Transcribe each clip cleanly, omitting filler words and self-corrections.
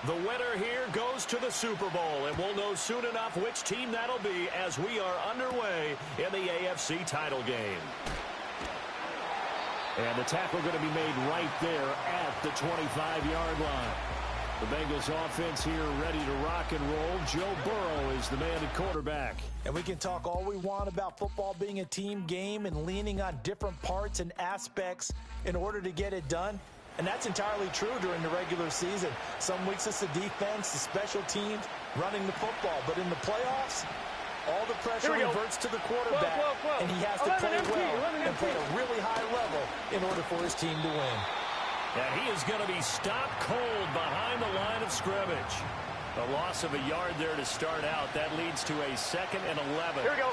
The winner here goes to the Super Bowl, and we'll know soon enough which team that'll be as we are underway in the AFC title game. And the tackle going to be made right there at the 25-yard line. The Bengals offense here ready to rock and roll. Joe Burrow is the man at quarterback. And we can talk all we want about football being a team game and leaning on different parts and aspects in order to get it done. And that's entirely true during the regular season. Some weeks it's the defense, the special teams, running the football. But in the playoffs, all the pressure reverts to the quarterback, and he has to play well and play at a really high level in order for his team to win. And he is going to be stopped cold behind the line of scrimmage. A loss of a yard there to start out. That leads to a 2nd and 11. Here we go.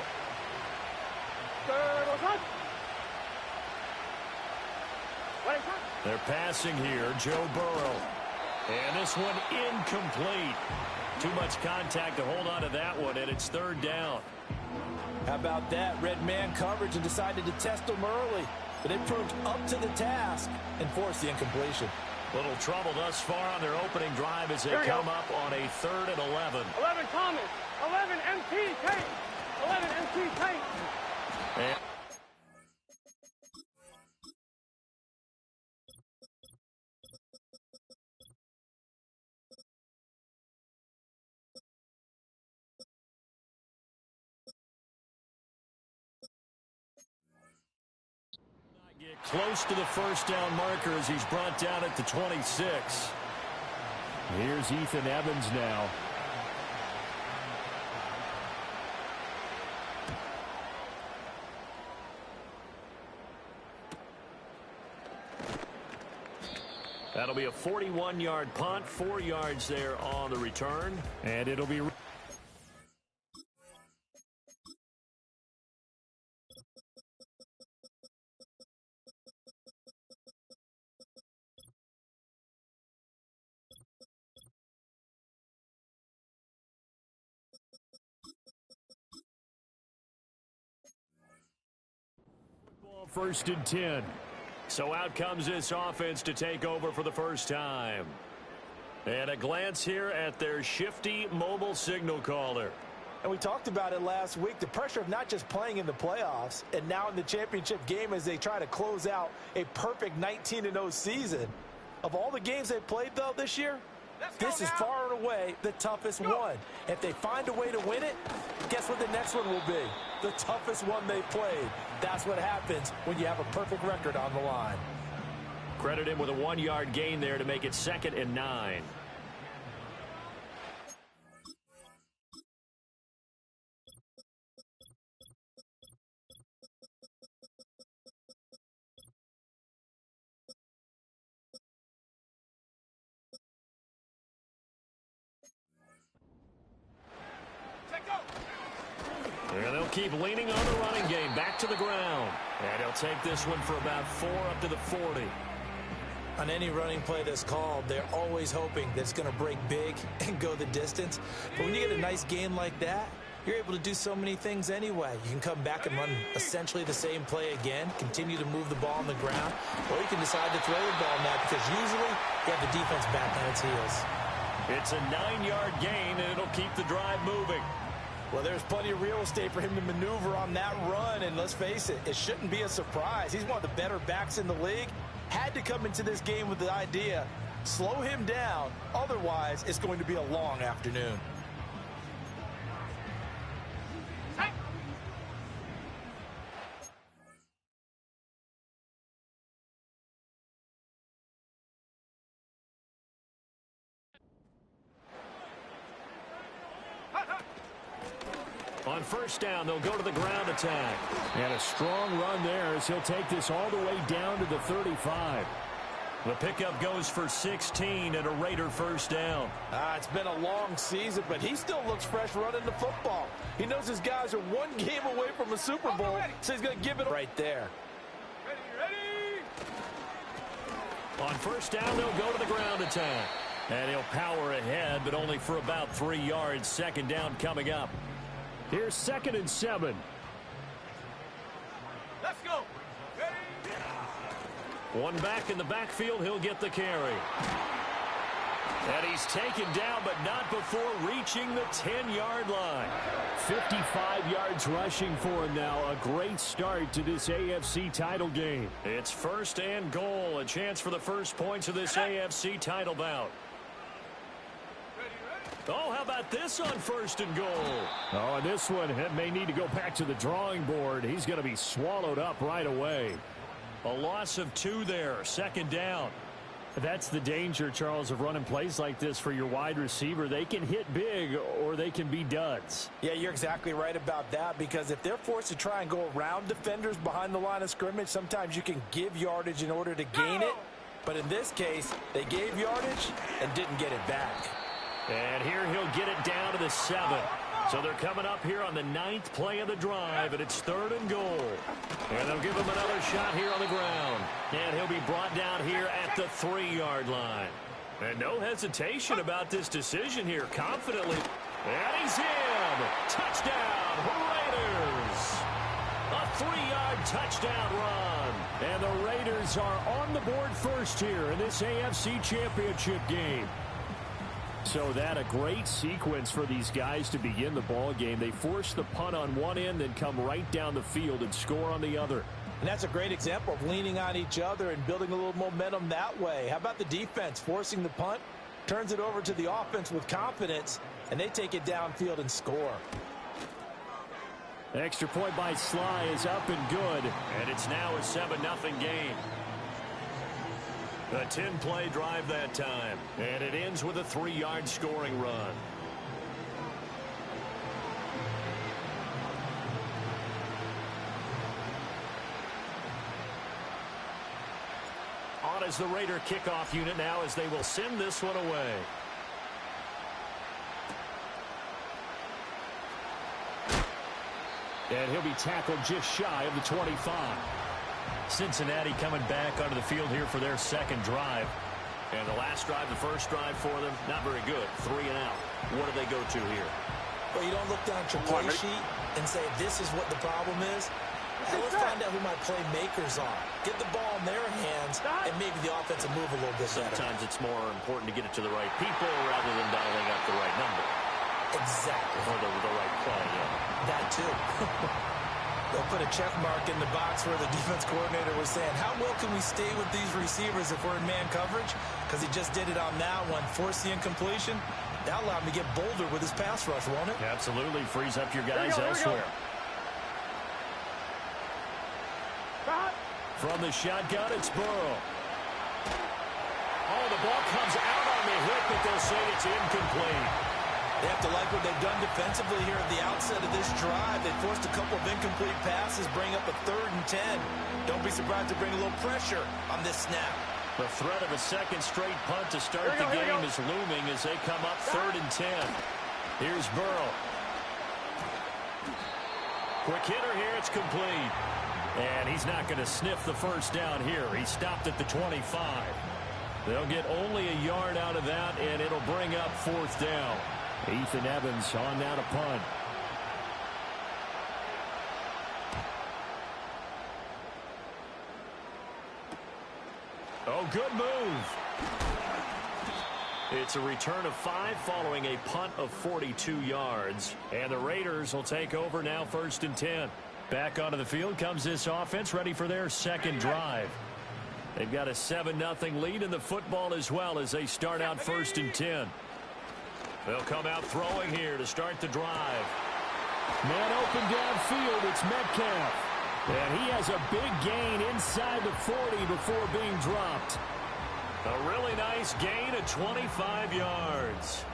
They're passing here, Joe Burrow. And this one incomplete. Too much contact to hold on to that one, and it's 3rd down. How about that? Red man coverage and decided to test them early. But it proved up to the task and forced the incompletion. Little trouble thus far on their opening drive as they come up on a 3rd and 11. 11 Thomas. 11 MT Tate. 11 MT Tate. And get close to the 1st down marker as he's brought down at the 26. Here's Ethan Evans now. That'll be a 41-yard punt, 4 yards there on the return, and it'll be... First and 10. So out comes this offense to take over for the first time. And a glance here at their shifty mobile signal caller. And we talked about it last week, the pressure of not just playing in the playoffs and now in the championship game as they try to close out a perfect 19-0 season. Of all the games they've played, though, this year, this is far and away the toughest one. If they find a way to win it, guess what the next one will be? The toughest one they've played. That's what happens when you have a perfect record on the line. Credit him with a 1-yard gain there to make it 2nd and 9. And they'll keep leaning on the running game. Back to the ground. And he'll take this one for about 4 up to the 40. On any running play that's called, they're always hoping that it's going to break big and go the distance. But when you get a nice game like that, you're able to do so many things anyway. You can come back and run essentially the same play again, continue to move the ball on the ground, or you can decide to throw the ball now because usually you have the defense back on its heels. It's a 9-yard gain, and it'll keep the drive moving. Well, there's plenty of real estate for him to maneuver on that run, and let's face it, it shouldn't be a surprise. He's one of the better backs in the league. Had to come into this game with the idea, slow him down, otherwise it's going to be a long afternoon. On first down, they'll go to the ground attack. And a strong run there as he'll take this all the way down to the 35. The pickup goes for 16 and a Raider first down. It's been a long season, but he still looks fresh running the football. He knows his guys are one game away from a Super Bowl, so he's going to give it right there. Ready. On first down, they'll go to the ground attack. And he'll power ahead, but only for about 3 yards. Second down coming up. Here's 2nd and 7. Let's go. One back in the backfield, he'll get the carry. And he's taken down, but not before reaching the 10-yard line. 55 yards rushing for him now. A great start to this AFC title game. It's 1st and goal. A chance for the first points of this AFC title bout. Oh, how about this on 1st and goal? Oh, and this one may need to go back to the drawing board. He's going to be swallowed up right away. A loss of 2 there. 2nd down. That's the danger, Charles, of running plays like this for your wide receiver. They can hit big or they can be duds. Yeah, you're exactly right about that, because if they're forced to try and go around defenders behind the line of scrimmage, sometimes you can give yardage in order to gain it. But in this case, they gave yardage and didn't get it back. And here he'll get it down to the 7. So they're coming up here on the 9th play of the drive, and it's 3rd and goal. And they'll give him another shot here on the ground. And he'll be brought down here at the 3-yard line. And no hesitation about this decision here, confidently. And he's in! Touchdown, Raiders! A 3-yard touchdown run. And the Raiders are on the board first here in this AFC Championship game. So that a great sequence for these guys to begin the ball game. They force the punt on one end, then come right down the field and score on the other. And that's a great example of leaning on each other and building a little momentum that way. How about the defense forcing the punt, turns it over to the offense with confidence, and they take it downfield and score. The extra point by Sly is up and good, and it's now a 7-0 game. A 10-play drive that time, and it ends with a 3-yard scoring run. On as the Raider kickoff unit now, as they will send this one away. And he'll be tackled just shy of the 25. Cincinnati coming back onto the field here for their 2nd drive. And the last drive, the first drive for them, not very good. 3 and out. What do they go to here? Well, you don't look down at your play sheet and say, this is what the problem is. Hey, let's find out who my playmakers are. Get the ball in their hands, and maybe the offense will move a little bit better. Sometimes it's more important to get it to the right people rather than dialing up the right number. Exactly. Or the right play, yeah. That too. They'll put a check mark in the box where the defense coordinator was saying, how well can we stay with these receivers if we're in man coverage? Because he just did it on that one. Force the incompletion. That allowed him to get bolder with his pass rush, won't it? Absolutely. Frees up your guys elsewhere. From the shotgun, it's Burrow. Oh, the ball comes out on the hit, but they'll say it's incomplete. They have to like what they've done defensively here at the outset of this drive. They forced a couple of incomplete passes, bring up a 3rd and 10. Don't be surprised to bring a little pressure on this snap. The threat of a 2nd straight punt to start the game is looming as they come up 3rd and 10. Here's Burrow. Quick hitter here, it's complete. And he's not going to sniff the first down here. He stopped at the 25. They'll get only a yard out of that, and it'll bring up 4th down. Ethan Evans on now to punt. Oh, good move. It's a return of 5 following a punt of 42 yards. And the Raiders will take over now 1st and 10. Back onto the field comes this offense, ready for their 2nd drive. They've got a 7-0 lead in the football as well as they start out 1st and 10. They'll come out throwing here to start the drive. Man open downfield, it's Metcalf. And he has a big gain inside the 40 before being dropped. A really nice gain of 25 yards.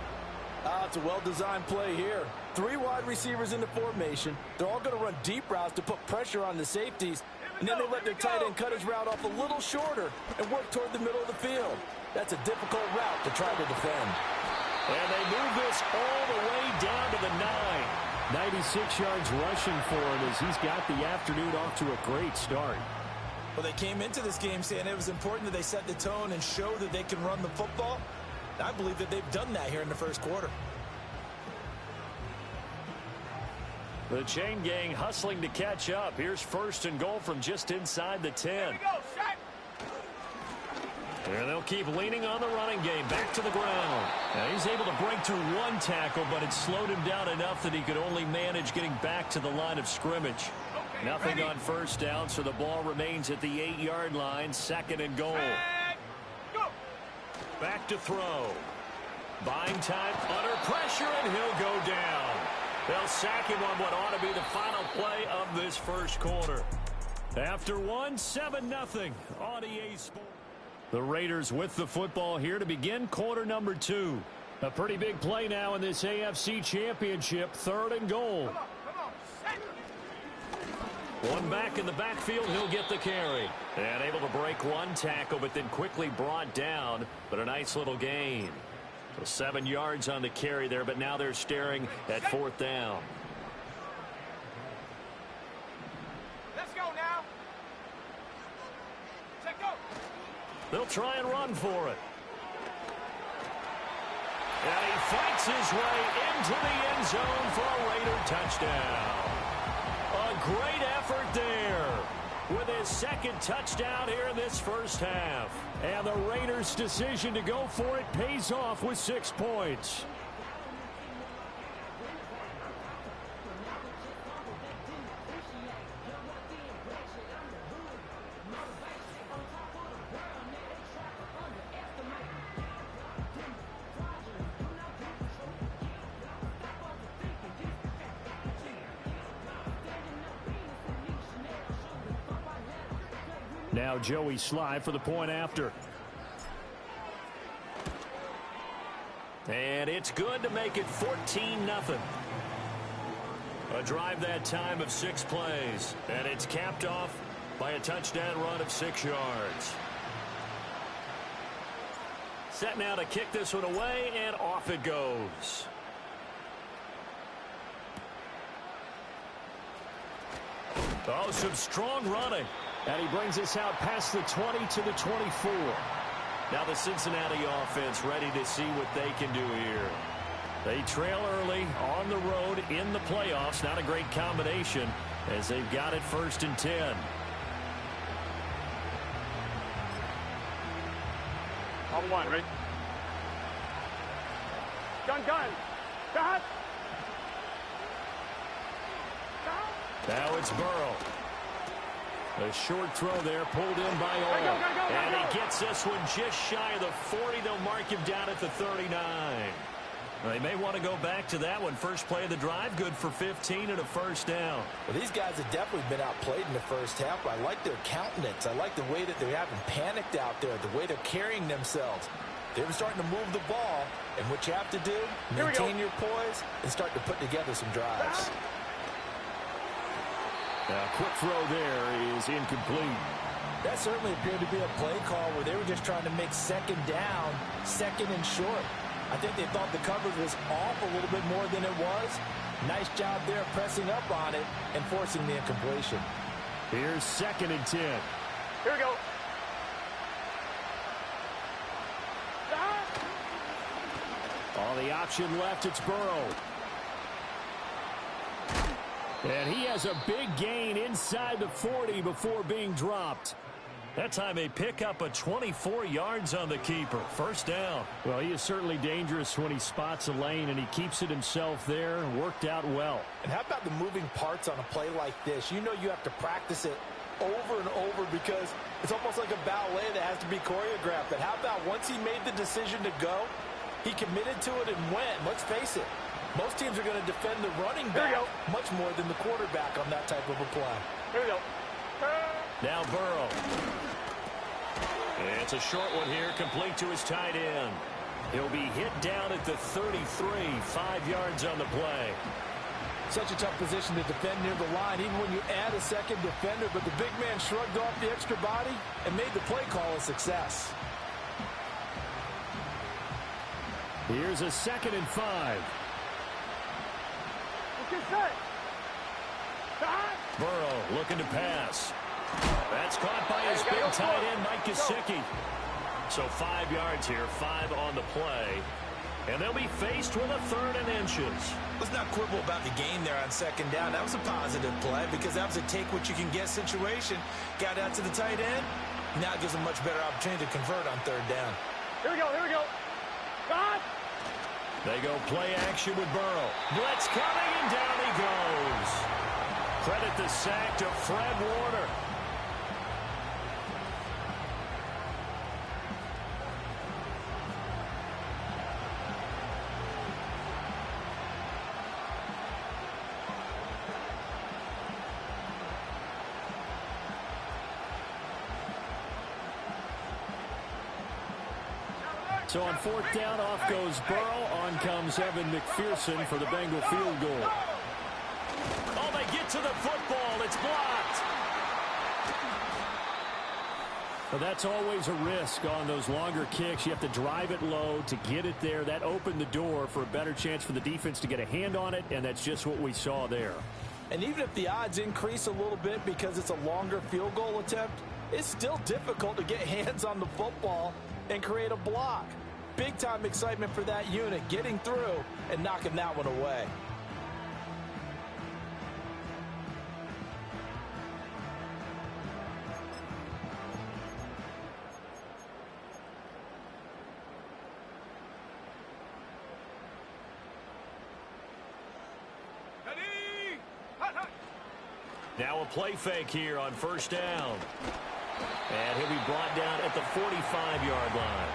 It's a well-designed play here. 3 wide receivers in the formation. They're all going to run deep routes to put pressure on the safeties. And then they let their tight end cut his route off a little shorter and work toward the middle of the field. That's a difficult route to try to defend. And they move this all the way down to the 9. 96 yards rushing for him as he's got the afternoon off to a great start. Well, they came into this game saying it was important that they set the tone and show that they can run the football. I believe that they've done that here in the first quarter. The chain gang hustling to catch up. Here's 1st and goal from just inside the 10. And they'll keep leaning on the running game. Back to the ground. Now he's able to break through one tackle, but it slowed him down enough that he could only manage getting back to the line of scrimmage. Nothing on first down, so the ball remains at the 8-yard line. 2nd and goal. Back to throw. Buying time under pressure, and he'll go down. They'll sack him on what ought to be the final play of this first quarter. After 7-0 on EA Sports. The Raiders with the football here to begin quarter number 2. A pretty big play now in this AFC Championship. 3rd and goal. One back in the backfield, he'll get the carry. And able to break one tackle, but then quickly brought down. But a nice little gain. So 7 yards on the carry there, but now they're staring at 4th down. Let's go now. Check go. They'll try and run for it. And he fights his way into the end zone for a Raider touchdown. A great effort there with his 2nd touchdown here in this first half. And the Raiders' decision to go for it pays off with 6 points. Now Joey Sly for the point after. And it's good to make it 14-0. A drive that time of 6 plays. And it's capped off by a touchdown run of 6 yards. Set now to kick this one away, and off it goes. Oh, some strong running. And he brings us out past the 20 to the 24. Now the Cincinnati offense ready to see what they can do here. They trail early on the road in the playoffs. Not a great combination as they've got it 1st and 10. On 1, ready? Gun. Got. Now it's Burrow. A short throw there pulled in by Orr. Go. And he gets this one just shy of the 40. They'll mark him down at the 39. They may want to go back to that one. First play of the drive, good for 15 and a 1st down. Well, these guys have definitely been outplayed in the first half. I like their countenance. I like the way that they haven't panicked out there, the way they're carrying themselves. They're starting to move the ball, and what you have to do, maintain your poise and start to put together some drives. A quick throw there is incomplete. That certainly appeared to be a play call where they were just trying to make 2nd down, 2nd and short. I think they thought the coverage was off a little bit more than it was. Nice job there pressing up on it and forcing the incompletion. Here's 2nd and 10. Here we go. All the option left, it's Burrow. And he has a big gain inside the 40 before being dropped. That time they pick up a 24 yards on the keeper. 1st down. Well, he is certainly dangerous when he spots a lane, and he keeps it himself there. Worked out well. And how about the moving parts on a play like this? You know you have to practice it over and over because it's almost like a ballet that has to be choreographed. But how about once he made the decision to go, he committed to it and went. Let's face it. Most teams are going to defend the running back much more than the quarterback on that type of a play. Here we go. Now Burrow. It's a short one here, complete to his tight end. He'll be hit down at the 33, 5 yards on the play. Such a tough position to defend near the line, even when you add a 2nd defender, but the big man shrugged off the extra body and made the play call a success. Here's a 2nd and 5. Burrow looking to pass. That's caught by his big tight end, Mike Gesicki. So 5 yards here, 5 on the play. And they'll be faced with a 3rd and inches. Let's not quibble about the gain there on 2nd down. That was a positive play because that was a take what you can get situation. Got out to the tight end, Now it gives them much better opportunity to convert on third down. Here we go, here we go. God! They go play action with Burrow. Blitz coming, and down he goes. Credit the sack to Fred Warner. So on fourth down, off goes Burrow. On comes Evan McPherson for the Bengal field goal. Oh, they get to the football. It's blocked. Well, that's always a risk on those longer kicks. You have to drive it low to get it there. That opened the door for a better chance for the defense to get a hand on it, and that's just what we saw there. And even if the odds increase a little bit because it's a longer field goal attempt, it's still difficult to get hands on the football and create a block. Big-time excitement for that unit, getting through and knocking that one away. Now a play fake here on first down. And he'll be brought down at the 45-yard line.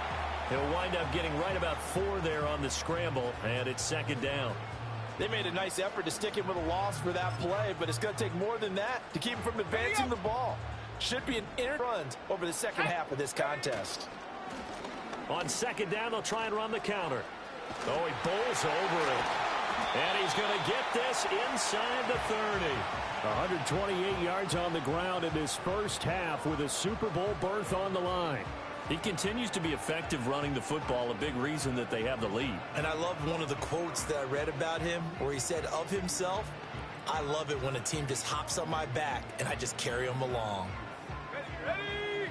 He'll wind up getting right about 4 there on the scramble, and it's second down. They made a nice effort to stick him with a loss for that play, but it's going to take more than that to keep him from advancing the ball. Should be an inner run over the second half of this contest. On second down, they'll try and run the counter. Oh, he bowls over it. And he's going to get this inside the 30. 128 yards on the ground in this first half with a Super Bowl berth on the line. He continues to be effective running the football, a big reason that they have the lead. And I love one of the quotes that I read about him where he said of himself, "I love it when a team just hops on my back and I just carry them along." Ready!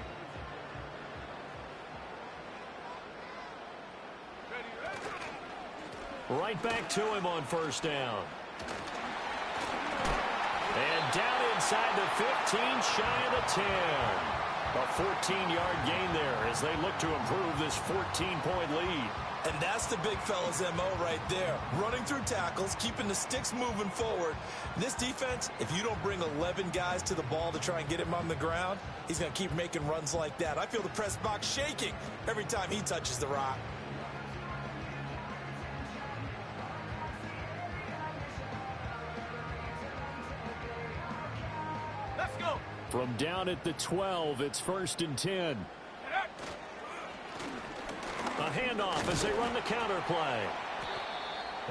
Right back to him on first down. And down inside the 15, shy of the 10. A 14-yard gain there as they look to improve this 14-point lead. And that's the big fella's MO right there. Running through tackles, keeping the sticks moving forward. This defense, if you don't bring 11 guys to the ball to try and get him on the ground, he's going to keep making runs like that. I feel the press box shaking every time he touches the rock. Let's go! From down at the 12, it's first and 10. A handoff as they run the counter play.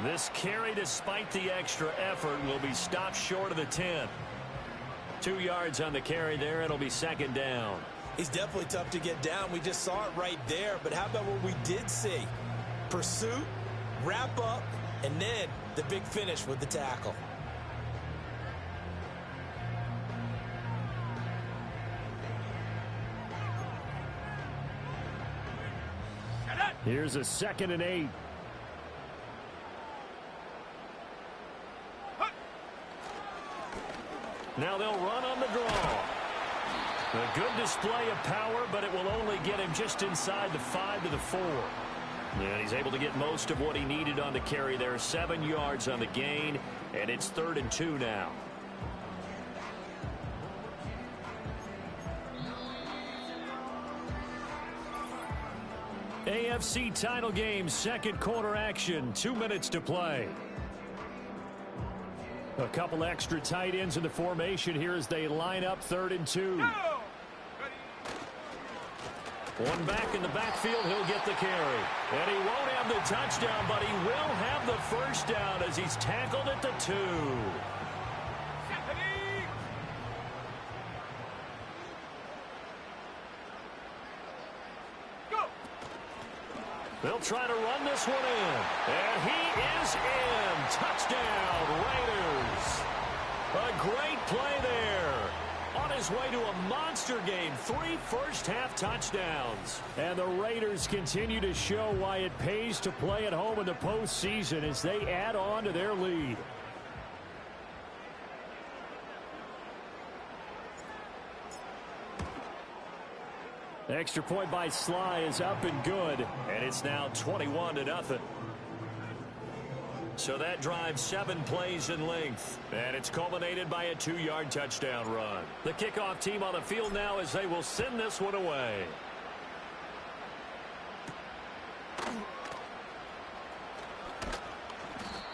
This carry, despite the extra effort, will be stopped short of the 10. 2 yards on the carry there. It'll be second down. He's definitely tough to get down. We just saw it right there. But how about what we did see? Pursuit, wrap up, and then the big finish with the tackle. Here's a 2nd and 8. Now they'll run on the draw. A good display of power, but it will only get him just inside the 5 to the 4. And he's able to get most of what he needed on the carry there. 7 yards on the gain, and it's 3rd and 2 now. AFC title game, second quarter action, 2 minutes to play. A couple extra tight ends in the formation here as they line up 3rd and 2. One back in the backfield, he'll get the carry. And he won't have the touchdown, but he will have the first down as he's tackled at the 2. They'll try to run this one in. And he is in. Touchdown, Raiders. A great play there. On his way to a monster game. 3 first-half touchdowns. And the Raiders continue to show why it pays to play at home in the postseason as they add on to their lead. Extra point by Sly is up and good, and it's now 21-0. So that drive 7 plays in length, and it's culminated by a 2-yard touchdown run. The kickoff team on the field now as they will send this one away.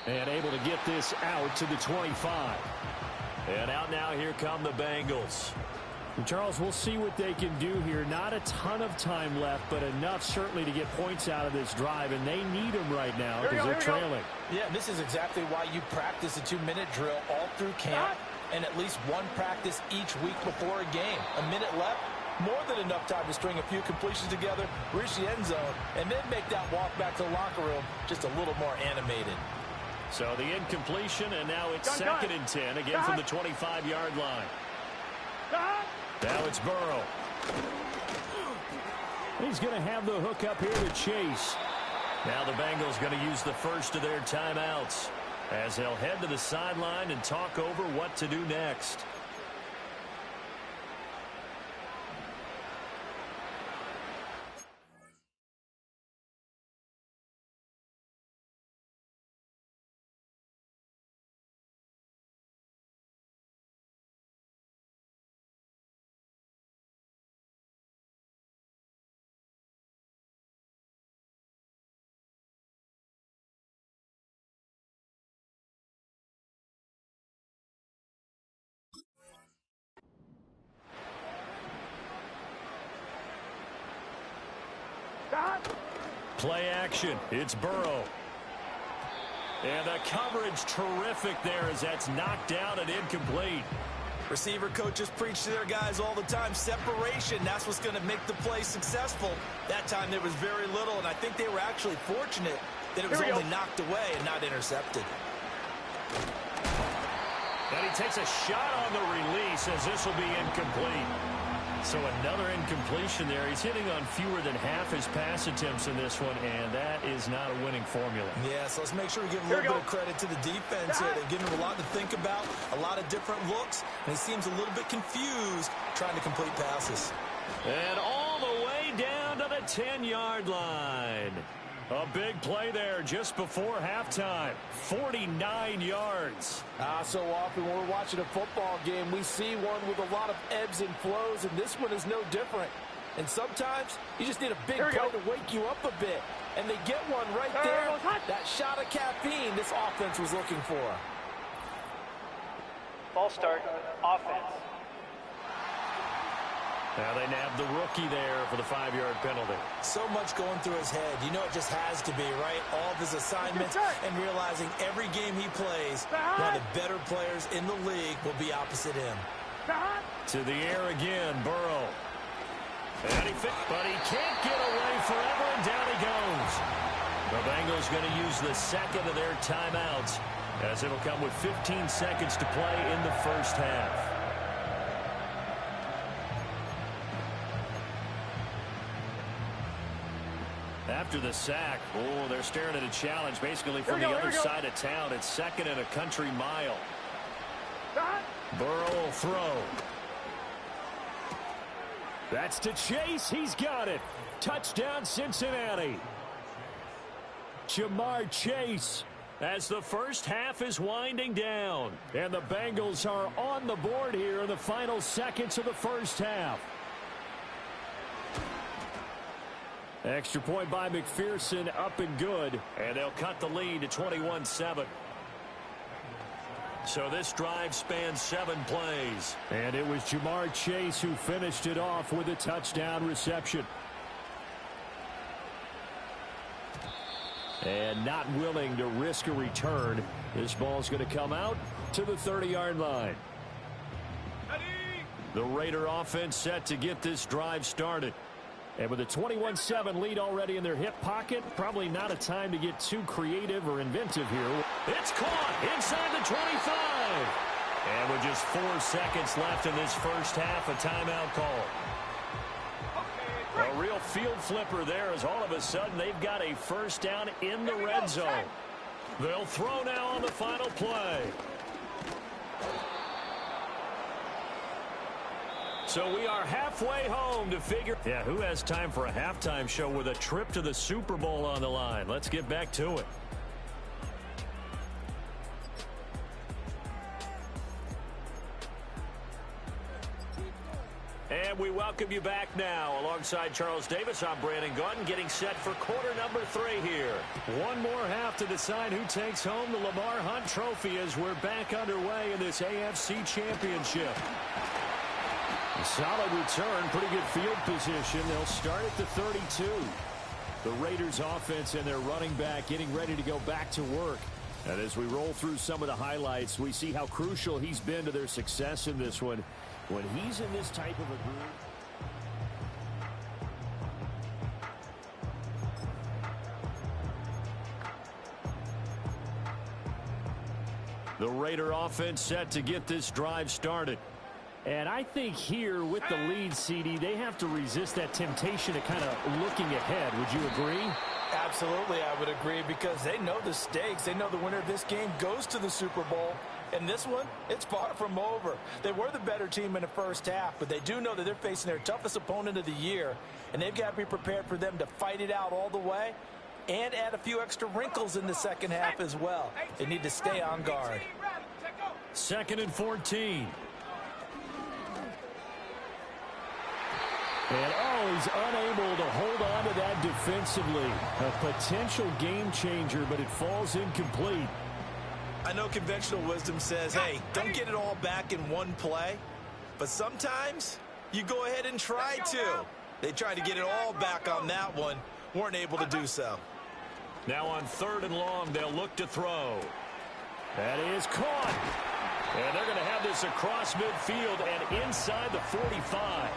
And able to get this out to the 25. And out now, here come the Bengals. And Charles, we'll see what they can do here. Not a ton of time left, but enough certainly to get points out of this drive, and they need them right now because they're trailing. Yeah, and this is exactly why you practice a 2-minute drill all through camp and at least one practice each week before a game. A minute left, more than enough time to string a few completions together, reach the end zone, and then make that walk back to the locker room just a little more animated. So the incompletion, and now it's 2nd and 10, again from the 25-yard line. Now it's Burrow. He's going to have the hook up here to Chase. Now the Bengals going to use the first of their timeouts as they'll head to the sideline and talk over what to do next. Play action. It's Burrow. And the coverage terrific there as that's knocked down and incomplete. Receiver coaches preach to their guys all the time. Separation, that's what's going to make the play successful. That time there was very little, and I think they were actually fortunate that it was only knocked away and not intercepted. And he takes a shot on the release as this will be incomplete. So another incompletion there. He's hitting on fewer than half his pass attempts in this one, and that is not a winning formula. Yeah, so let's make sure we give a little bit of credit to the defense here. They've given him a lot to think about, a lot of different looks, and he seems a little bit confused trying to complete passes. And all the way down to the 10-yard line. A big play there just before halftime. 49 yards. So often when we're watching a football game, we see one with a lot of ebbs and flows, and this one is no different. And sometimes you just need a big play to wake you up a bit. And they get one right there. That shot of caffeine this offense was looking for. False start, offense. Now they nab the rookie there for the 5-yard penalty. So much going through his head. You know it just has to be, right? All of his assignments and realizing every game he plays, one of the better players in the league will be opposite him. To the air again, Burrow. And but he can't get away forever, and down he goes. The Bengals going to use the second of their timeouts as it'll come with 15 seconds to play in the first half. After the sack, they're staring at a challenge basically from the other side of town. It's 2nd and a country mile. Burrow will throw. That's to Chase. He's got it. Touchdown, Cincinnati. Ja'Marr Chase. As the first half is winding down. And the Bengals are on the board here in the final seconds of the first half. Extra point by McPherson, up and good. And they'll cut the lead to 21-7. So this drive spans 7 plays. And it was Ja'Marr Chase who finished it off with a touchdown reception. And not willing to risk a return. This ball's going to come out to the 30-yard line. The Raider offense set to get this drive started. And with a 21-7 lead already in their hip pocket, probably not a time to get too creative or inventive here. It's caught inside the 25. And with just 4 seconds left in this first half, a timeout call. A real field flipper there as all of a sudden they've got a first down in the red zone. They'll throw now on the final play. So we are halfway home to figure. Yeah, who has time for a halftime show with a trip to the Super Bowl on the line? Let's get back to it. And we welcome you back now. Alongside Charles Davis, I'm Brandon Gaudin, getting set for quarter number 3 here. One more half to decide who takes home the Lamar Hunt Trophy as we're back underway in this AFC Championship. A solid return, pretty good field position. They'll start at the 32. The Raiders offense and their running back getting ready to go back to work. And as we roll through some of the highlights, we see how crucial he's been to their success in this one. When he's in this type of a group. The Raider offense set to get this drive started. And I think here with the lead, CD, they have to resist that temptation to kind of looking ahead. Would you agree? Absolutely, I would agree, because they know the stakes. They know the winner of this game goes to the Super Bowl. And this one, it's far from over. They were the better team in the first half, but they do know that they're facing their toughest opponent of the year, and they've got to be prepared for them to fight it out all the way and add a few extra wrinkles in the second half as well. They need to stay on guard. 2nd and 14. And, he's unable to hold on to that defensively. A potential game changer, but it falls incomplete. I know conventional wisdom says, hey, don't get it all back in one play. But sometimes you go ahead and try to. They tried to get it all back on that one. Weren't able to do so. Now on 3rd and long, they'll look to throw. That is caught. And they're going to have this across midfield and inside the 45.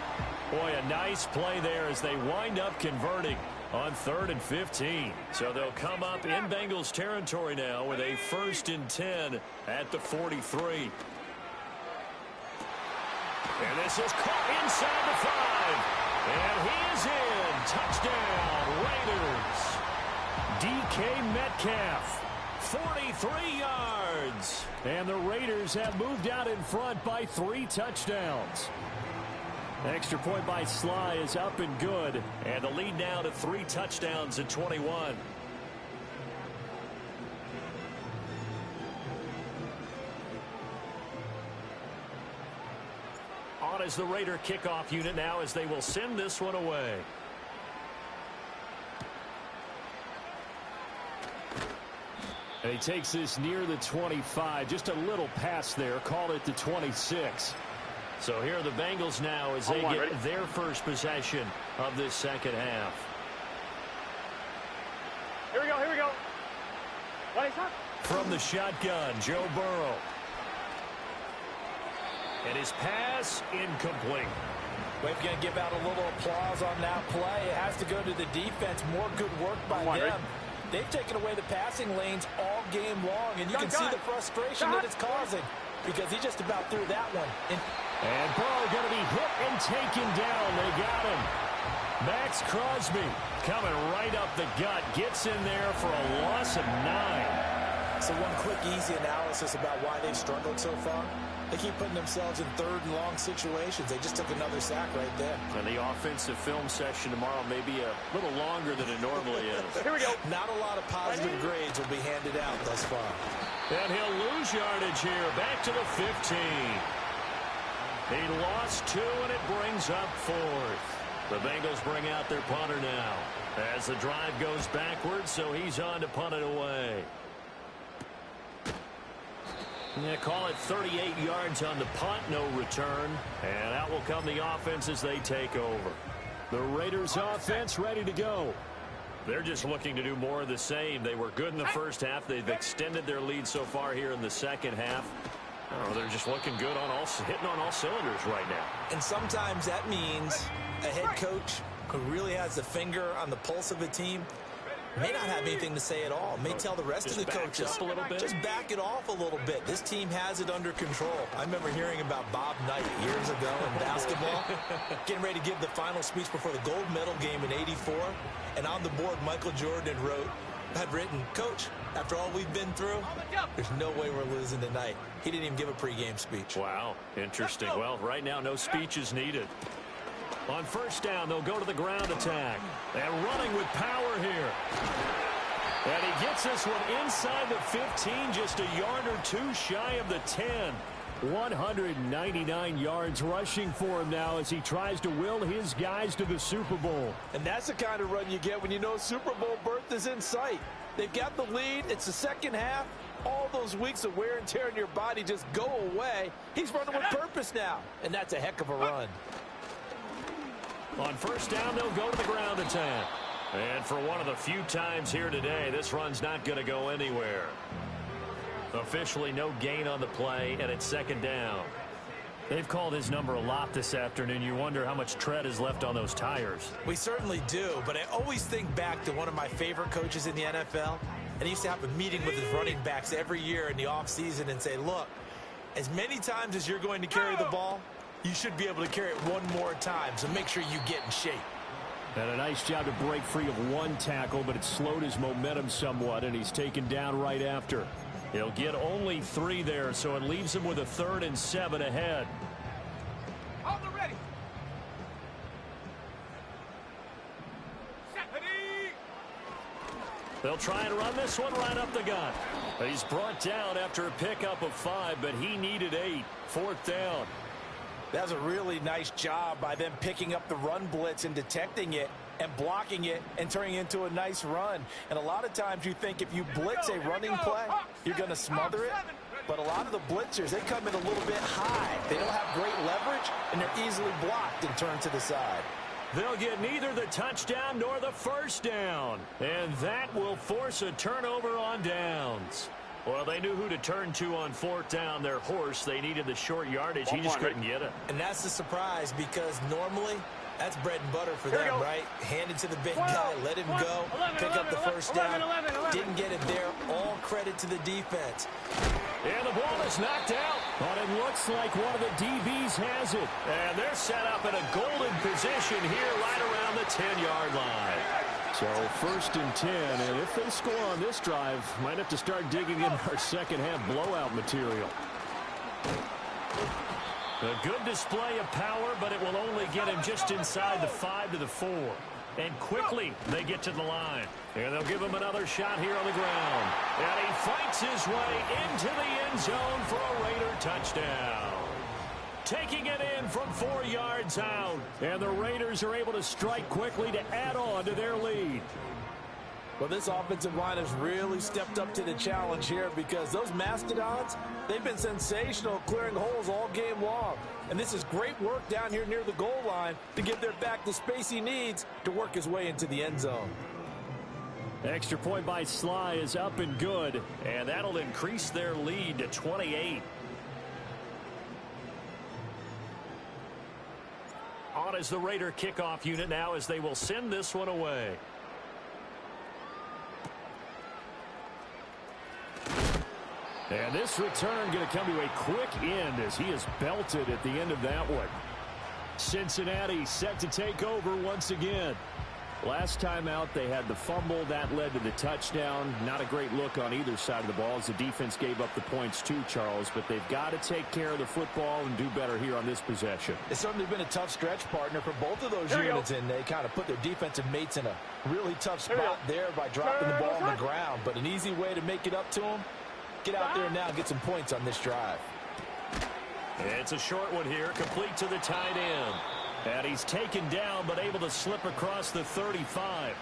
Boy, a nice play there as they wind up converting on 3rd and 15. So they'll come up in Bengals territory now with a 1st and 10 at the 43. And this is caught inside the 5. And he is in. Touchdown, Raiders. DK Metcalf. 43 yards. And the Raiders have moved out in front by 3 touchdowns. Extra point by Sly is up and good. And the lead now to 3 touchdowns at 21. On as the Raider kickoff unit now as they will send this one away. And he takes this near the 25. Just a little pass there. Call it the 26. So here are the Bengals now as they get their first possession of this second half. Here we go, here we go. From the shotgun, Joe Burrow. And his pass incomplete. We're going to give out a little applause on that play. It has to go to the defense. More good work by them. They've taken away the passing lanes all game long, and you can see the frustration that it's causing because he just about threw that one. And Burrow going to be hit and taken down. They got him. Max Crosby coming right up the gut. Gets in there for a loss of 9. So one quick, easy analysis about why they've struggled so far. They keep putting themselves in 3rd and long situations. They just took another sack right there. And the offensive film session tomorrow may be a little longer than it normally is. Here we go. Not a lot of positive grades will be handed out thus far. And he'll lose yardage here. Back to the 15. He lost 2, and it brings up 4th. The Bengals bring out their punter now as the drive goes backwards, so he's on to punt it away. Yeah, call it 38 yards on the punt, no return. And out will come the offense as they take over. The Raiders offense ready to go. They're just looking to do more of the same. They were good in the first half. They've extended their lead so far here in the second half. Oh, they're just looking good on hitting on all cylinders right now. And sometimes that means a head coach who really has the finger on the pulse of a team may not have anything to say at all. May tell the rest of the coaches, a little bit. Just back it off a little bit. This team has it under control. I remember hearing about Bob Knight years ago in basketball, getting ready to give the final speech before the gold medal game in '84. And on the board, Michael Jordan wrote, had written, Coach, after all we've been through, there's no way we're losing tonight. He didn't even give a pregame speech. Wow, interesting. Well, right now, no speech is needed. On first down, they'll go to the ground attack. And running with power here. And he gets this one inside the 15, just a yard or two shy of the 10. 199 yards rushing for him now as he tries to will his guys to the Super Bowl. And that's the kind of run you get when you know Super Bowl berth is in sight. They've got the lead. It's the second half. All those weeks of wear and tear in your body just go away. He's running with purpose now, and that's a heck of a run. On first down, they'll go to the ground attack. And for one of the few times here today, this run's not going to go anywhere. Officially no gain on the play, and it's second down. They've called his number a lot this afternoon. You wonder how much tread is left on those tires. We certainly do, but I always think back to one of my favorite coaches in the NFL, and he used to have a meeting with his running backs every year in the offseason and say, look, as many times as you're going to carry the ball, you should be able to carry it one more time, so make sure you get in shape. And a nice job to break free of one tackle, but it slowed his momentum somewhat, and he's taken down right after. He'll get only 3 there, so it leaves him with a 3rd and 7 ahead. On the ready. They'll try and run this one right up the gut. He's brought down after a pickup of 5, but he needed 8. 4th down. That was a really nice job by them picking up the run blitz and detecting it and blocking it and turning it into a nice run. And a lot of times you think if you blitz a running play, you're going to smother it. But a lot of the blitzers, they come in a little bit high. They don't have great leverage, and they're easily blocked and turned to the side. They'll get neither the touchdown nor the first down. And that will force a turnover on downs. Well, they knew who to turn to on 4th down. Their horse, they needed the short yardage. He just couldn't get it. And that's the surprise because normally that's bread and butter for them, right? Hand it to the big guy, let him go, pick up the first down. Didn't get it there. All credit to the defense. And the ball is knocked out. But it looks like one of the DBs has it. And they're set up in a golden position here right around the 10-yard line. So 1st and 10, and if they score on this drive, might have to start digging in our second half blowout material. A good display of power, but it will only get him just inside the 5 to the 4. And quickly they get to the line. And they'll give him another shot here on the ground. And he fights his way into the end zone for a Raider touchdown. Taking it in from 4 yards out. And the Raiders are able to strike quickly to add on to their lead. Well, this offensive line has really stepped up to the challenge here because those Mastodons, they've been sensational clearing holes all game long. And this is great work down here near the goal line to give their back the space he needs to work his way into the end zone. Extra point by Sly is up and good. And that'll increase their lead to 28. On is the Raider kickoff unit now as they will send this one away. And this return going to come to a quick end as he is belted at the end of that one. Cincinnati set to take over once again. Last time out, they had the fumble. That led to the touchdown. Not a great look on either side of the ball as the defense gave up the points too, Charles. But they've got to take care of the football and do better here on this possession. It's certainly been a tough stretch, partner, for both of those units. And they kind of put their defensive mates in a really tough spot there by dropping the ball on the ground. But an easy way to make it up to them, get out there now and get some points on this drive. It's a short one here, complete to the tight end. And he's taken down, but able to slip across the 35.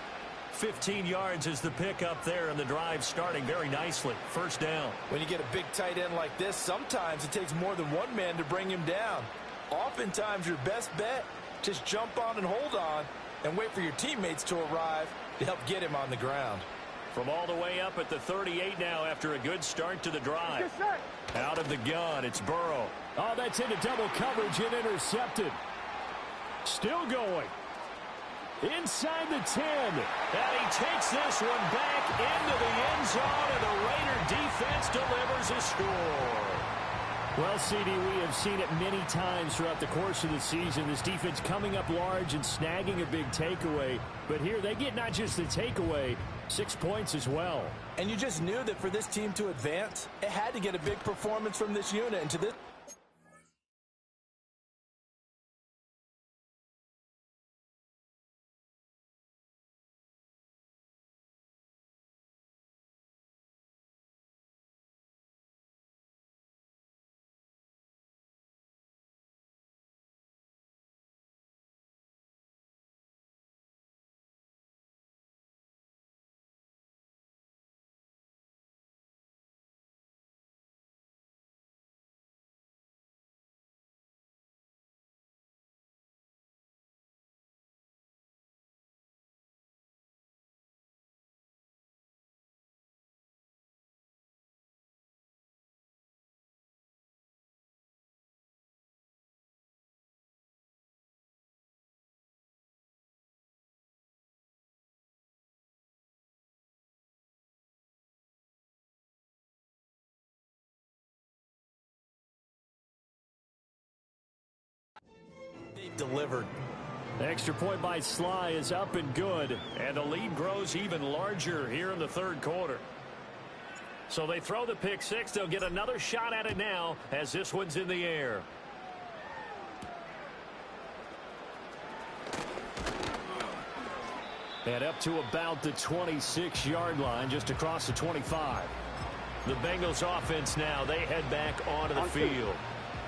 15 yards is the pickup there, and the drive starting very nicely. First down. When you get a big tight end like this, sometimes it takes more than one man to bring him down. Oftentimes, your best bet, just jump on and hold on and wait for your teammates to arrive to help get him on the ground. From all the way up at the 38 now after a good start to the drive. Out of the gun, it's Burrow. Oh, that's into double coverage and intercepted. Still going. Inside the 10. And he takes this one back into the end zone, and the Raider defense delivers a score. Well, CD, we have seen it many times throughout the course of the season. This defense coming up large and snagging a big takeaway. But here they get not just the takeaway, 6 points as well. And you just knew that for this team to advance, it had to get a big performance from this unit. And to this they delivered. The extra point by Sly is up and good, and the lead grows even larger here in the third quarter. So they throw the pick six. They'll get another shot at it now as this one's in the air. And up to about the 26-yard line, just across the 25. The Bengals offense now, they head back onto the field.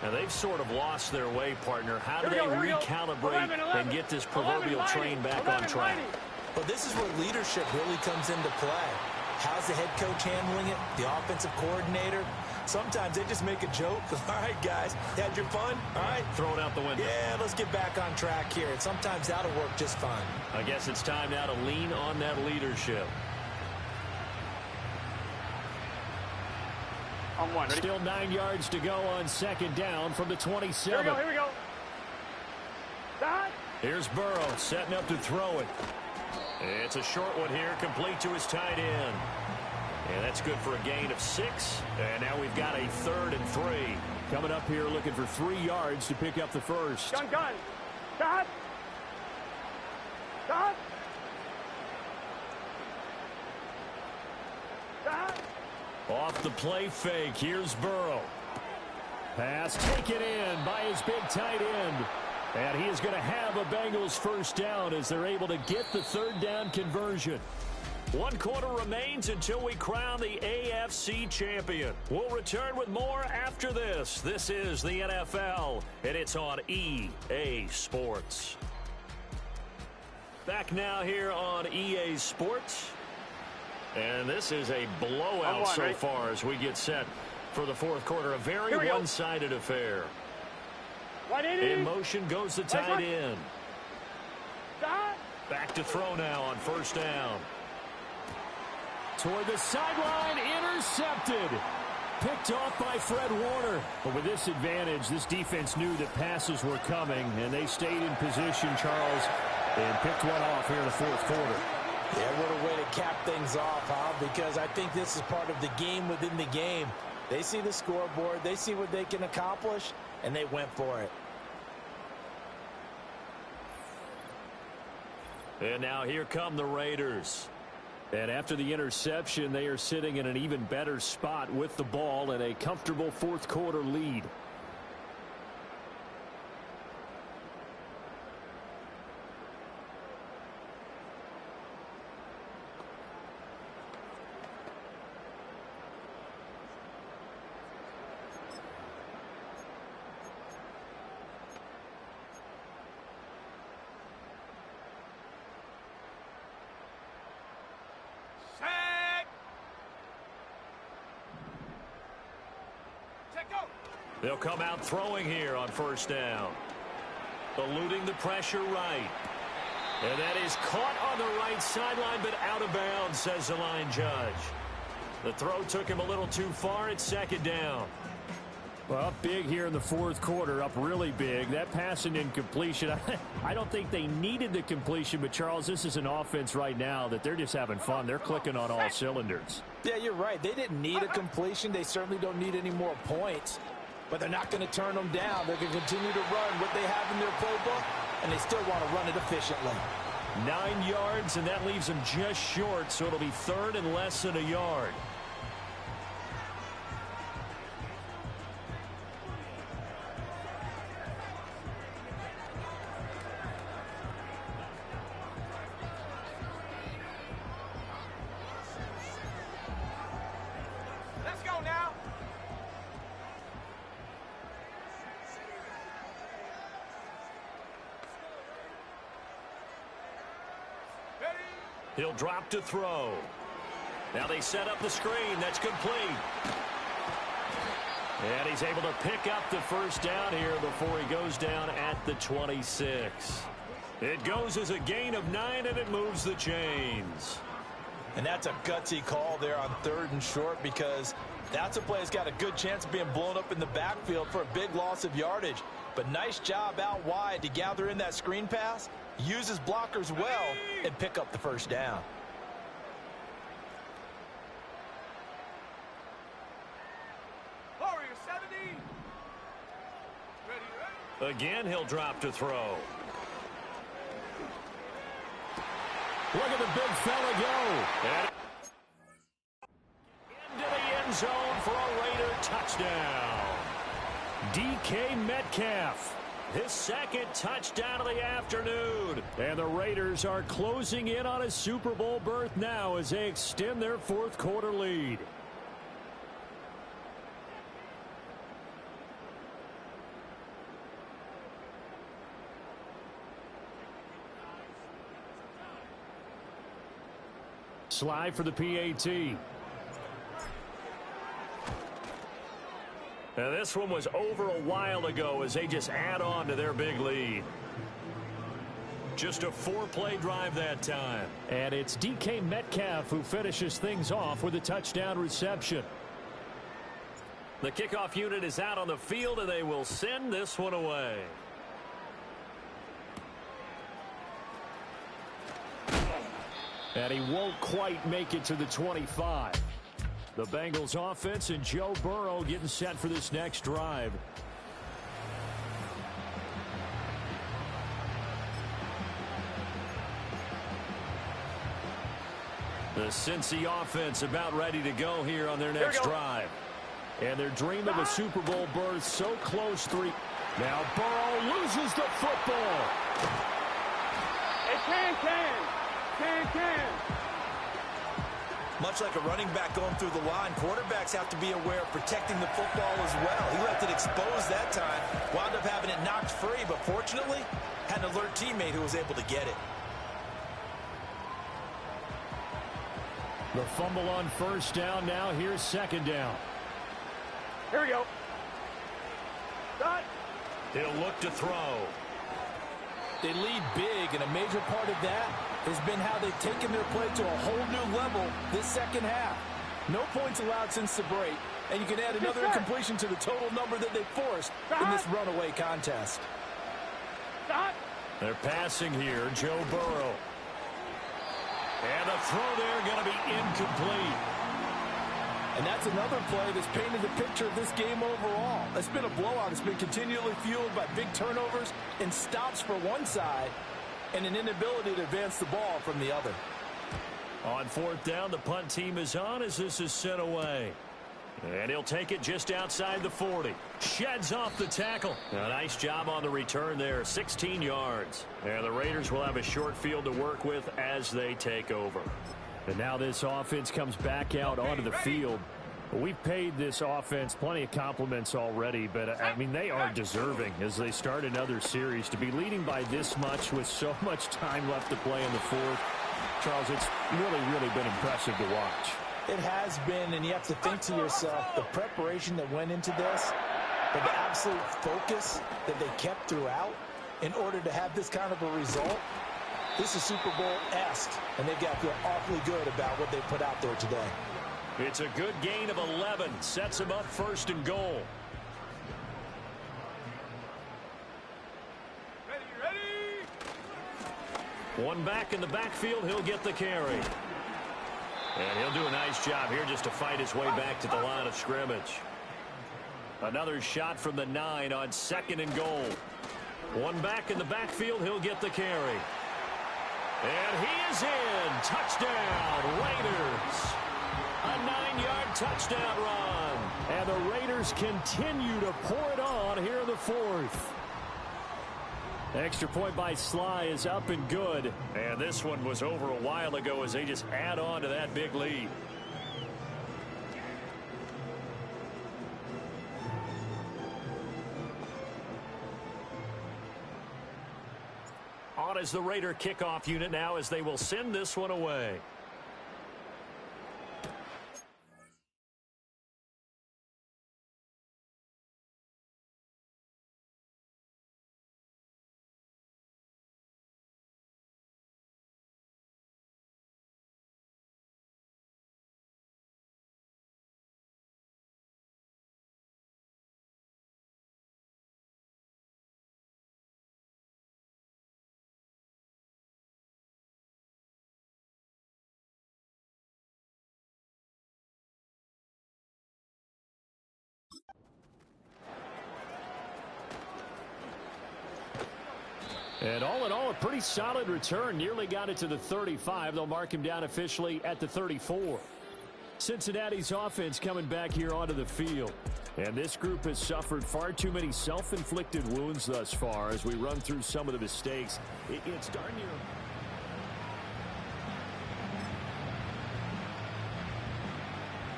Now, they've sort of lost their way, partner. How do they recalibrate and get this proverbial train back on track? Well, this is where leadership really comes into play. How's the head coach handling it? The offensive coordinator? Sometimes they just make a joke. All right, guys, had your fun? All right. Throw it out the window. Yeah, let's get back on track here. And sometimes that'll work just fine. I guess it's time now to lean on that leadership. On one. Ready? Still 9 yards to go on second down from the 27. Here we go. Stop. Here's Burrow setting up to throw it. It's a short one here, complete to his tight end. And that's good for a gain of 6. And now we've got a 3rd and 3. Coming up here looking for 3 yards to pick up the first. Gun. Stop. Stop. Stop. Off the play fake, here's Burrow. Pass taken in by his big tight end. And he is going to have a Bengals first down as they're able to get the 3rd down conversion. 1 quarter remains until we crown the AFC champion. We'll return with more after this. This is the NFL, and it's on EA Sports. Back now here on EA Sports. And this is a blowout so far as we get set for the 4th quarter. A very one-sided affair. In motion goes the tight end. Back to throw now on first down. Toward the sideline, intercepted. Picked off by Fred Warner. But with this advantage, this defense knew that passes were coming, and they stayed in position, Charles, and picked one off here in the 4th quarter. Yeah, what a way to cap things off, huh? Because I think this is part of the game within the game. They see the scoreboard, they see what they can accomplish, and they went for it. And now here come the Raiders. And after the interception, they are sitting in an even better spot with the ball and a comfortable 4th quarter lead. They'll come out throwing here on first down. Eluding the pressure right. And that is caught on the right sideline, but out of bounds, says the line judge. The throw took him a little too far. It's 2nd down. Well, up big here in the 4th quarter, up really big. That pass and incompletion, I don't think they needed the completion, but Charles, this is an offense right now that they're just having fun. They're clicking on all cylinders. Yeah, you're right. They didn't need a completion. They certainly don't need any more points. But they're not going to turn them down. They're going to continue to run what they have in their playbook, and they still want to run it efficiently. 9 yards, and that leaves him just short, so it'll be third and less than a yard. He'll drop to throw. Now they set up the screen. That's complete. And he's able to pick up the first down here before he goes down at the 26. It goes as a gain of 9, and it moves the chains. And that's a gutsy call there on 3rd and short, because that's a play that's got a good chance of being blown up in the backfield for a big loss of yardage. But nice job out wide to gather in that screen pass, use his blockers well, and pick up the first down. Again, he'll drop to throw. Look at the big fella go. And into the end zone for a Raider touchdown. DK Metcalf, his second touchdown of the afternoon. And the Raiders are closing in on a Super Bowl berth now as they extend their 4th quarter lead. Slide for the PAT. Now this one was over a while ago as they just add on to their big lead. Just a 4-play drive that time. And it's DK Metcalf who finishes things off with a touchdown reception. The kickoff unit is out on the field, and they will send this one away. And he won't quite make it to the 25. The Bengals offense and Joe Burrow getting set for this next drive. The Cincy offense about ready to go here on their next drive. And their dream of a Super Bowl berth so close. Now Burrow loses the football. Hey, can. Much like a running back going through the line, quarterbacks have to be aware of protecting the football as well. He left it exposed that time, wound up having it knocked free, but fortunately had an alert teammate who was able to get it. The fumble on first down. Now here's second down. Here we go. Dot. He'll look to throw. They lead big, and a major part of that has been how they've taken their play to a whole new level this second half. No points allowed since the break, and you can add another incompletion to the total number that they forced in this runaway contest. They're passing here, Joe Burrow. And the throw there going to be incomplete. And that's another play that's painted the picture of this game overall. It's been a blowout. It's been continually fueled by big turnovers and stops for one side and an inability to advance the ball from the other. On 4th down, the punt team is on as this is sent away. And he'll take it just outside the 40. Sheds off the tackle. A nice job on the return there, 16 yards. And the Raiders will have a short field to work with as they take over. And now this offense comes back out onto the field. We've paid this offense plenty of compliments already, but, I mean, they are deserving as they start another series. To be leading by this much with so much time left to play in the 4th, Charles, it's really been impressive to watch. It has been, and you have to think to yourself, the preparation that went into this, but the absolute focus that they kept throughout in order to have this kind of a result. This is Super Bowl-esque, and they've got to feel awfully good about what they put out there today. It's a good gain of 11. Sets them up 1st and goal. Ready. One back in the backfield. He'll get the carry. And he'll do a nice job here just to fight his way back to the line of scrimmage. Another shot from the 9 on 2nd and goal. One back in the backfield. He'll get the carry. And he is in. Touchdown, Raiders. A 9-yard touchdown run. And the Raiders continue to pour it on here in the fourth. Extra point by Sly is up and good. And this one was over a while ago as they just add on to that big lead. On is the Raider kickoff unit now as they will send this one away. And all in all, a pretty solid return. Nearly got it to the 35. They'll mark him down officially at the 34. Cincinnati's offense coming back here onto the field. And this group has suffered far too many self-inflicted wounds thus far as we run through some of the mistakes. It's darn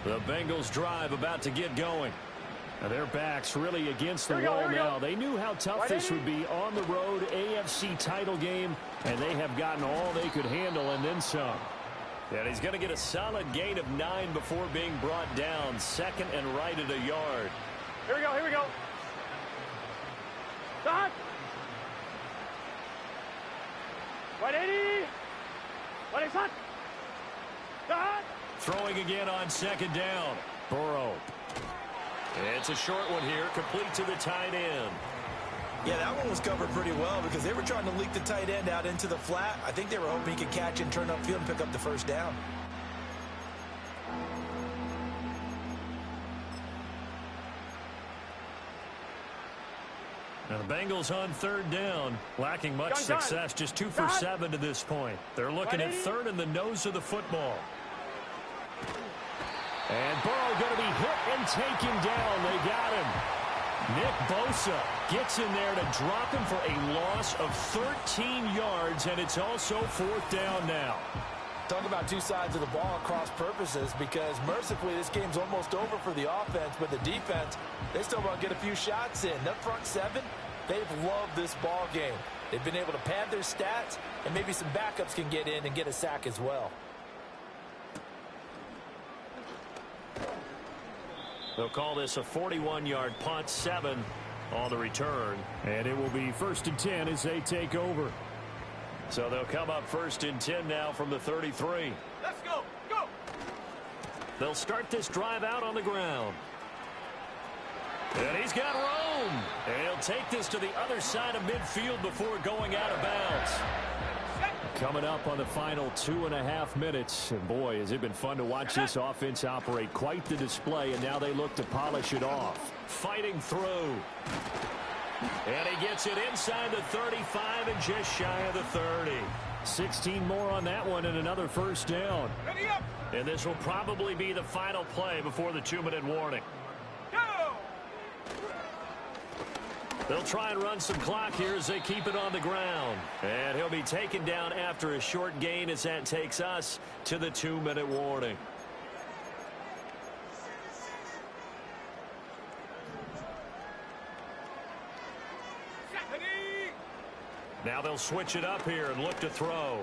near. The Bengals drive about to get going. Now their backs really against the wall now. They knew how tough this would be on the road, AFC title game, and they have gotten all they could handle and then some. And he's going to get a solid gain of 9 before being brought down. Second and right at a yard. Here we go, here we go. Stop. 180. 180, stop. Stop. Throwing again on second down. Burrow. It's a short one here, complete to the tight end. Yeah, that one was covered pretty well because they were trying to leak the tight end out into the flat. I think they were hoping he could catch and turn upfield and pick up the first down. Now the Bengals on third down, lacking much success, just 2 for 7 to this point. They're looking at third in the nose of the football. And Burrow going to be hit and taken down. They got him. Nick Bosa gets in there to drop him for a loss of 13 yards, and it's also fourth down now. Talk about two sides of the ball at cross purposes because mercifully this game's almost over for the offense, but the defense, they still want to get a few shots in. That front seven, they've loved this ball game. They've been able to pad their stats, and maybe some backups can get in and get a sack as well. They'll call this a 41-yard punt, 7 on the return. And it will be 1st and 10 as they take over. So they'll come up 1st and 10 now from the 33. Let's go, go. They'll start this drive out on the ground. And he's got room. And he'll take this to the other side of midfield before going out of bounds. Coming up on the final 2.5 minutes. And boy, has it been fun to watch this offense operate. Quite the display, and now they look to polish it off. Fighting through. And he gets it inside the 35 and just shy of the 30. 16 more on that one and another first down. Ready up. And this will probably be the final play before the 2-minute warning. Go. They'll try and run some clock here as they keep it on the ground. And he'll be taken down after a short gain as that takes us to the 2-minute warning. Now they'll switch it up here and look to throw.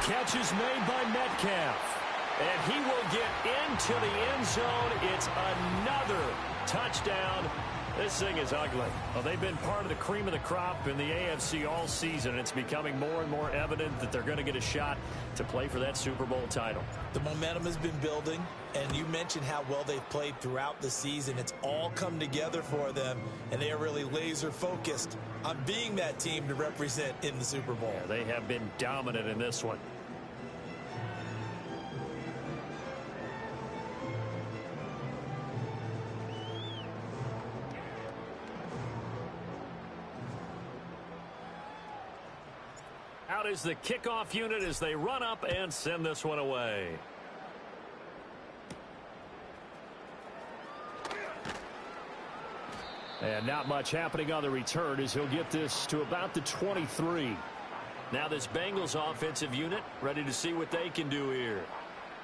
Catch is made by Metcalf. And he will get into the end zone. It's another touchdown. This thing is ugly. Well, they've been part of the cream of the crop in the AFC all season. It's becoming more and more evident that they're going to get a shot to play for that Super Bowl title. The momentum has been building, and you mentioned how well they've played throughout the season. It's all come together for them, and they are really laser-focused on being that team to represent in the Super Bowl. Yeah, they have been dominant in this one. out is the kickoff unit as they run up and send this one away. And not much happening on the return as he'll get this to about the 23. Now this Bengals offensive unit ready to see what they can do here.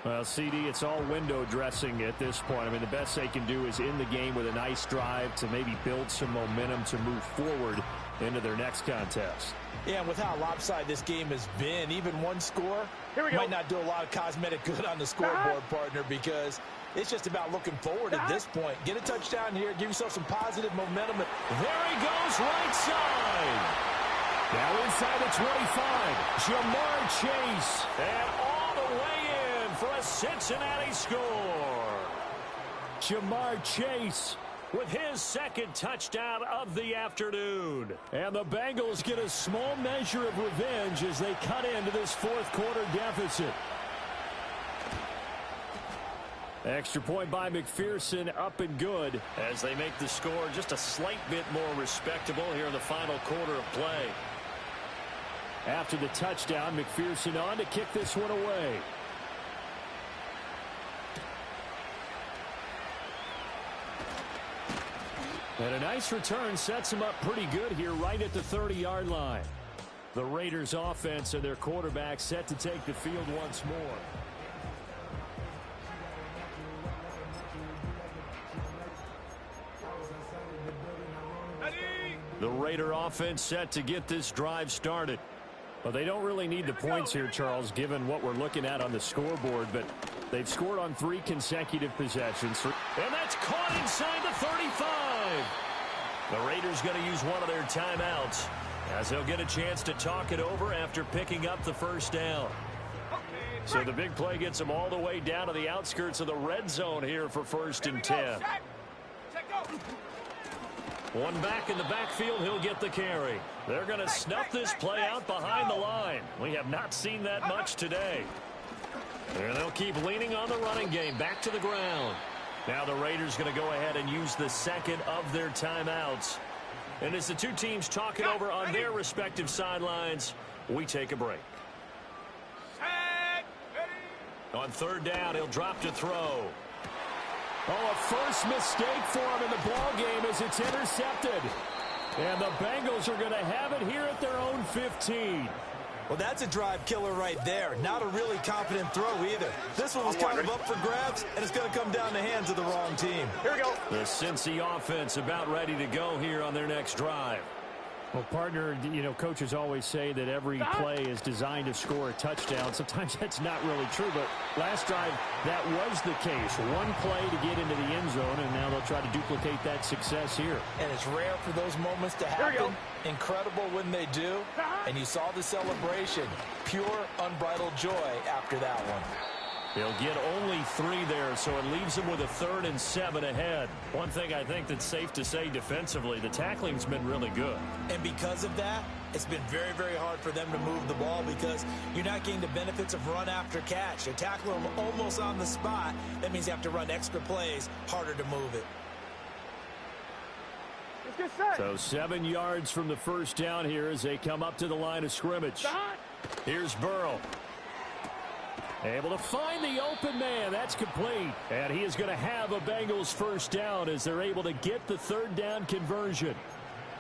Well, CD, it's all window dressing at this point. I mean, the best they can do is in the game with a nice drive to maybe build some momentum to move forward into their next contest. Yeah, and with how lopsided this game has been, even one score might not do a lot of cosmetic good on the scoreboard, partner, because it's just about looking forward at this point. Get a touchdown here, give yourself some positive momentum. There he goes, right side. Now inside the 25, Ja'Marr Chase, and all the way in for a Cincinnati score. Ja'Marr Chase with his second touchdown of the afternoon. And the Bengals get a small measure of revenge as they cut into this fourth quarter deficit. Extra point by McPherson, up and good as they make the score just a slight bit more respectable here in the final quarter of play. After the touchdown, McPherson on to kick this one away. And a nice return sets him up pretty good here right at the 30-yard line. The Raiders offense and their quarterback set to take the field once more. The Raider offense set to get this drive started. Well, they don't really need the points here, Charles, given what we're looking at on the scoreboard, but they've scored on 3 consecutive possessions. And that's caught inside the 35. The Raiders going to use one of their timeouts as they'll get a chance to talk it over after picking up the first down. So the big play gets them all the way down to the outskirts of the red zone here for 1st and 10. One back in the backfield, he'll get the carry. They're going to snuff this play out behind the line. We have not seen that much today. And they'll keep leaning on the running game, back to the ground. Now the Raiders going to go ahead and use the second of their timeouts. And as the two teams talk it over on their respective sidelines, we take a break. On 3rd down, he'll drop to throw. Oh, a first mistake for him in the ball game as it's intercepted. And the Bengals are going to have it here at their own 15. Well, that's a drive killer right there. Not a really confident throw either. This one was kind of up for grabs, and it's going to come down the hands of the wrong team. Here we go. The Cincy offense about ready to go here on their next drive. Well, partner, you know, coaches always say that every play is designed to score a touchdown. Sometimes that's not really true, but last drive, that was the case. One play to get into the end zone, and now they'll try to duplicate that success here. And it's rare for those moments to happen. Incredible when they do. And you saw the celebration. Pure, unbridled joy after that one. He'll get only 3 there, so it leaves him with a 3rd and 7 ahead. One thing I think that's safe to say defensively, the tackling's been really good. And because of that, it's been very, very hard for them to move the ball because you're not getting the benefits of run after catch. You tackle them almost on the spot. That means you have to run extra plays, harder to move it. Let's get set. So 7 yards from the first down here as they come up to the line of scrimmage. Here's Burrow. Able to find the open man. That's complete. And he is going to have a Bengals first down as they're able to get the 3rd down conversion.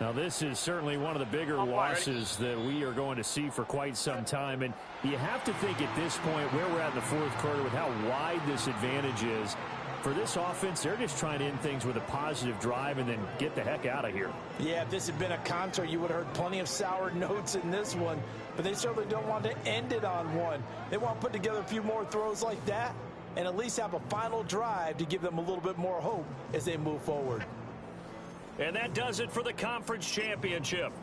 Now, this is certainly one of the bigger losses that we are going to see for quite some time. And you have to think at this point where we're at in the fourth quarter with how wide this advantage is. For this offense, they're just trying to end things with a positive drive and then get the heck out of here. Yeah, if this had been a concert, you would have heard plenty of sour notes in this one. But they certainly don't want to end it on one. They want to put together a few more throws like that and at least have a final drive to give them a little bit more hope as they move forward. And that does it for the conference championship.